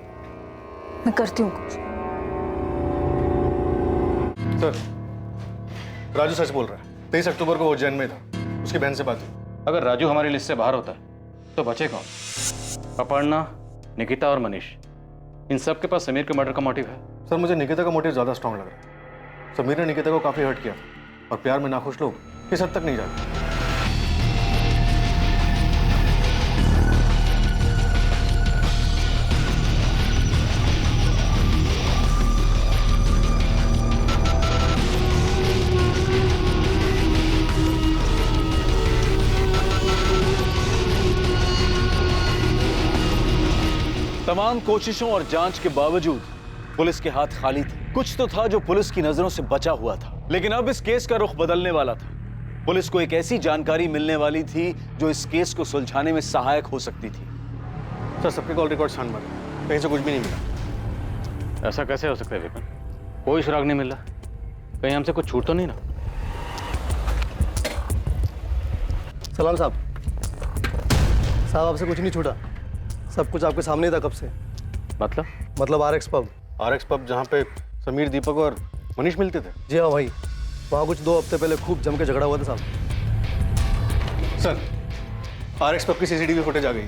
मैं करती हूँ कुछ। सर राजू सच बोल रहा है। 23 अक्टूबर को वो उज्जैन में था, उसकी बहन से बात हुई। अगर राजू हमारी लिस्ट से बाहर होता है तो बचे कौन? अपर्णा, निकिता और मनीष, इन सब के पास समीर के मर्डर का मोटिव है। सर मुझे निकिता का मोटिव ज्यादा स्ट्रांग लग रहा है। समीर ने निकिता को काफी हर्ट किया और प्यार में नाखुश लोग किस हद तक नहीं जाते। तमाम कोशिशों और जांच के बावजूद पुलिस के हाथ खाली थे। कुछ तो था जो पुलिस की नजरों से बचा हुआ था, लेकिन अब इस केस का रुख बदलने वाला था। पुलिस को एक ऐसी जानकारी मिलने वाली थी जो इस केस को सुलझाने में सहायक हो सकती थी। सर, सबके कॉल रिकॉर्ड छान मारे, कहीं से कुछ भी नहीं मिला। ऐसा कैसे हो सकता है विपिन? कोई सुराग नहीं मिल रहा, कहीं हमसे कुछ छूट तो नहीं ना? सलाम साहब आपसे कुछ नहीं छूटा, सब कुछ आपके सामने ही था कब से। मतलब RX पब जहाँ पे समीर, दीपक और मनीष मिलते थे। जी हाँ भाई, वहाँ कुछ 2 हफ्ते पहले खूब जम के झगड़ा हुआ था साहब। सर, RX पब की CCTV फुटेज आ गई।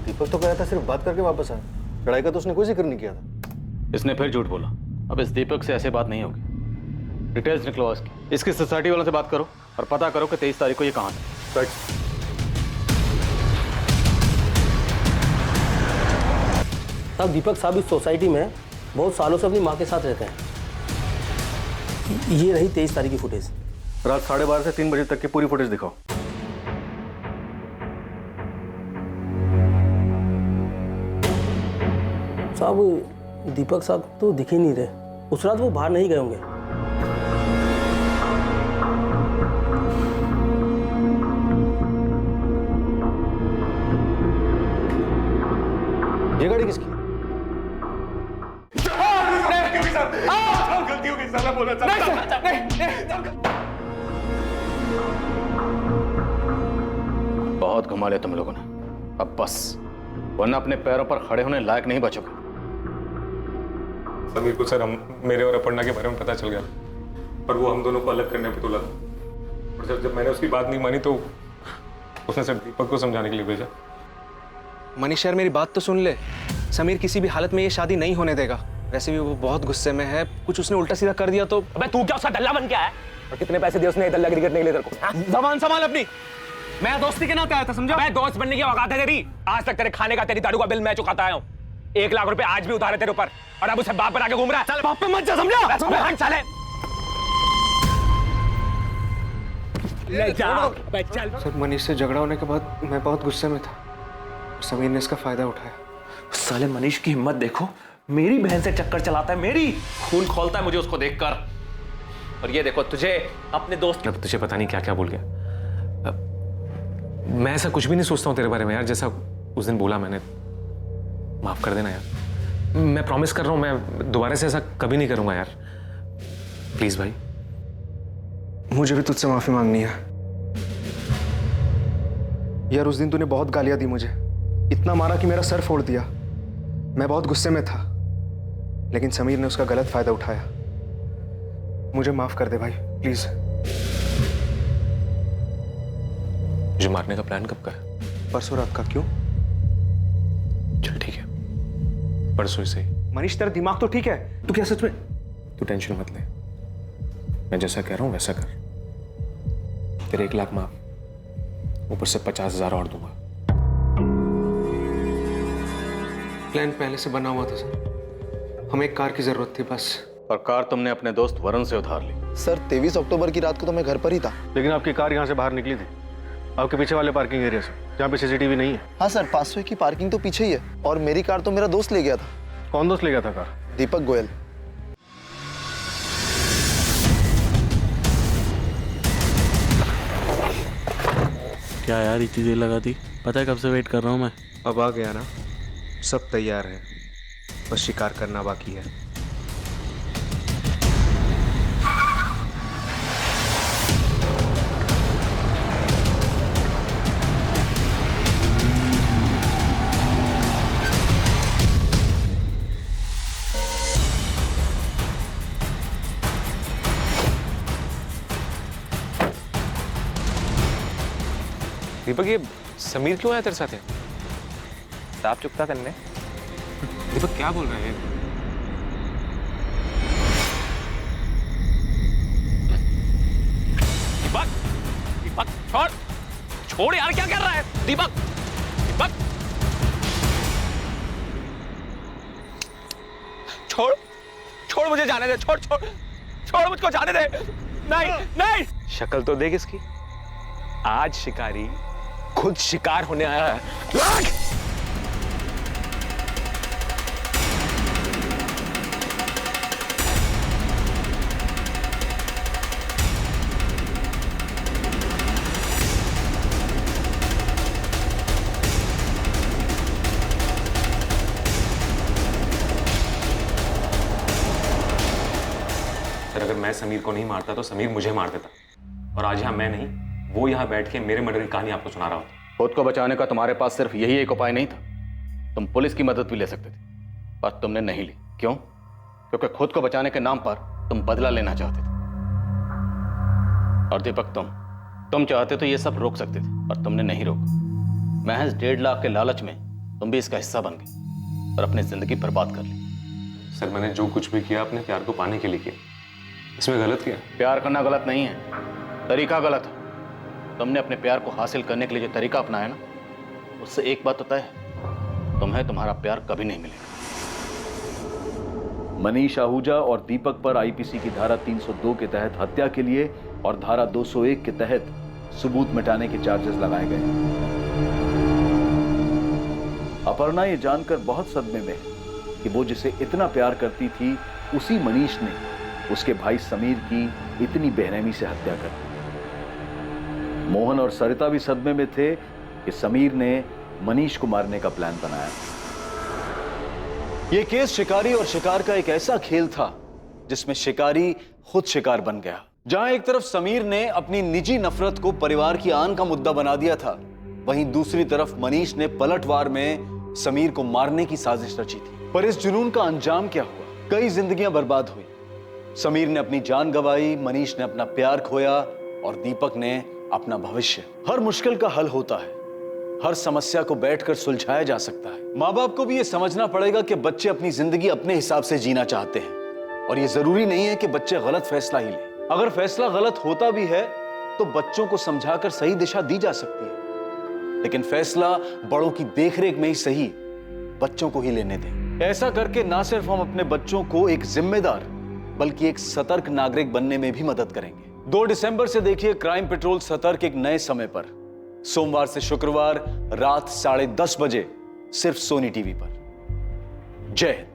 दीपक तो कहा था सिर्फ बात करके वापस आया, लड़ाई का तो उसने कोई जिक्र नहीं किया था। इसने फिर झूठ बोला। अब इस दीपक से ऐसे बात नहीं होगी। डिटेल्स निकलवाओ इसकी सोसाइटी वालों से बात करो और पता करो कि 23 तारीख को ये कहाँ था। साहब दीपक साहब इस सोसाइटी में बहुत सालों से अपनी माँ के साथ रहते हैं। ये रही 23 तारीख की फुटेज। रात 12:30 से 3 बजे तक की पूरी फुटेज दिखाओ। साहब दीपक साहब तो दिख ही नहीं रहे, उस रात वो बाहर नहीं गए होंगे। ये गाड़ी किसकी? गलती हो गई सर, मैं बोला बहुत घुमा लिया तुम लोगों ने, अब बस, वरना अपने पैरों पर खड़े होने लायक नहीं बचोगे। समीर को सर मेरे और अपर्णा के बारे में पता चल गया, पर वो हम दोनों को अलग करने पे तुला। और सर जब मैंने उसकी बात नहीं मानी तो उसने सर दीपक को समझाने के लिए भेजा। मनीष यार, मेरी बात तो सुन ले। समीर किसी भी हालत में ये शादी नहीं होने देगा। वैसे भी वो बहुत गुस्से में है, कुछ उसने उल्टा सीधा कर दिया तो। अबे तू क्या उसका दल्ला बन के आया? और कितने पैसे दिए उसने दल्लागिरी करने के लिए तेरे को? जबान संभाल अपनी। मैं दोस्ती के नाते आया था, समझा? मैं दोस्त बनने की औकात है तेरी? आज तक तेरे खाने का, तेरी दारू का बिल मैं चुकाता आया हूँ। 1 लाख रुपए आज भी उधार है तेरे ऊपर, और अब उसे बाप बना के घूम रहा है। चल बाप पे मत जा, समझा? हट साले। ले जा चल। सर मनीष से झगड़ा होने के बाद मैं बहुत गुस्से में था, समीर ने इसका फायदा उठाया। साले मनीष की हिम्मत देखो, मेरी बहन से चक्कर चलाता है, मेरी खून खोलता है मुझे उसको देखकर। और ये देखो तुझे अपने दोस्त। अब तुझे पता नहीं क्या क्या बोल गया। मैं ऐसा कुछ भी नहीं सोचता हूँ तेरे बारे में यार, जैसा उस दिन बोला मैंने। माफ कर देना यार, मैं प्रॉमिस कर रहा हूँ मैं दोबारा से ऐसा कभी नहीं करूंगा यार। प्लीज भाई, मुझे भी तुझसे माफी मांगनी है यार। उस दिन तूने बहुत गालियां दी मुझे, इतना मारा कि मेरा सर फोड़ दिया। मैं बहुत गुस्से में था, लेकिन समीर ने उसका गलत फायदा उठाया। मुझे माफ कर दे भाई, प्लीज। मुझे मारने का प्लान कब का है? परसों रात का। क्यों? चल ठीक है, परसों से ही। मनीष तेरा दिमाग तो ठीक है? तू क्या सच में? तू टेंशन मत ले, मैं जैसा कह रहा हूं वैसा कर। तेरे 1 लाख माफ, ऊपर से 50,000 और दूंगा। प्लान पहले से बना हुआ था सर, हमें एक कार की जरूरत थी बस। और कार तुमने अपने दोस्त वरुण से उधार ली। सर 23 अक्टूबर की रात को तो मैं घर पर ही था। लेकिन आपकी कार यहाँ से बाहर निकली थी, आपके पीछे वाले पार्किंग एरिया से, जहाँ पे CCTV नहीं है। हाँ सर, 500 की पार्किंग तो पीछे ही है, और मेरी कार तो मेरा दोस्त ले गया था। कौन दोस्त ले गया था कार? दीपक गोयल। क्या यार इतनी देर लगा दी? पता है कब से वेट कर रहा हूँ मैं। अब आ गया ना, सब तैयार है, बस शिकार करना बाकी है। दीपक ये समीर क्यों आया तेरे साथ? साफ चुकता करने। दीपक क्या बोल रहे हैं? दीपक दीपक छोड़ छोड़ यार, क्या कर रहा है दीपक? दीपक छोड़ छोड़, मुझे जाने दे। छोड़ छोड़ छोड़, मुझको जाने दे। नहीं नहीं, शक्ल तो देख इसकी। आज शिकारी खुद शिकार होने आया है। सर अगर मैं समीर को नहीं मारता तो समीर मुझे मार देता, और आज यहाँ मैं नहीं, वो यहाँ बैठ के मेरे मर्डर की कहानी आपको सुना रहा होता। खुद को बचाने का तुम्हारे पास सिर्फ यही एक उपाय नहीं था, तुम पुलिस की मदद भी ले सकते थे, पर तुमने नहीं ली। क्यों? क्योंकि खुद को बचाने के नाम पर तुम बदला लेना चाहते थे। और दीपक तुम चाहते तो ये सब रोक सकते थे, पर तुमने नहीं रोका। महज 1.5 लाख के लालच में तुम भी इसका हिस्सा बन गए और अपनी जिंदगी बर्बाद कर ली। सर मैंने जो कुछ भी किया अपने प्यार को पाने के लिए किया, इसमें गलत किया? प्यार करना गलत नहीं है, तरीका गलत है। तुमने अपने प्यार को हासिल करने के लिए जो तरीका अपनाया ना, उससे एक बात तो तय है, तुम्हें तुम्हारा प्यार कभी नहीं मिलेगा। मनीष आहूजा और दीपक पर आईपीसी की धारा 302 के तहत हत्या के लिए और धारा 201 के तहत सबूत मिटाने के चार्जेस लगाए गए। अपर्णा ये जानकर बहुत सदमे में है कि वो जिसे इतना प्यार करती थी, उसी मनीष ने उसके भाई समीर की इतनी बेरहमी से हत्या कर दी। मोहन और सरिता भी सदमे में थे कि समीर ने मनीष को मारने का प्लान बनाया। यह केस शिकारी और शिकार का एक ऐसा खेल था जिसमें शिकारी खुद शिकार बन गया। जहां एक तरफ समीर ने अपनी निजी नफरत को परिवार की आन का मुद्दा बना दिया था, वहीं दूसरी तरफ मनीष ने पलटवार में समीर को मारने की साजिश रची थी। पर इस जुनून का अंजाम क्या हुआ? कई जिंदगियां बर्बाद हुई। समीर ने अपनी जान गंवाई, मनीष ने अपना प्यार खोया और दीपक ने अपना भविष्य। हर मुश्किल का हल होता है, हर समस्या को बैठकर सुलझाया जा सकता है। माँ बाप को भी यह समझना पड़ेगा कि बच्चे अपनी जिंदगी अपने हिसाब से जीना चाहते हैं, और यह जरूरी नहीं है कि बच्चे गलत फैसला ही लें। अगर फैसला गलत होता भी है तो बच्चों को समझाकर सही दिशा दी जा सकती है, लेकिन फैसला बड़ों की देखरेख में ही सही बच्चों को ही लेने दें। ऐसा करके ना सिर्फ हम अपने बच्चों को एक जिम्मेदार बल्कि एक सतर्क नागरिक बनने में भी मदद करेंगे। 2 दिसंबर से देखिए क्राइम पेट्रोल सतर्क एक नए समय पर, सोमवार से शुक्रवार रात 10:30 बजे, सिर्फ सोनी टीवी पर। जय हिंद।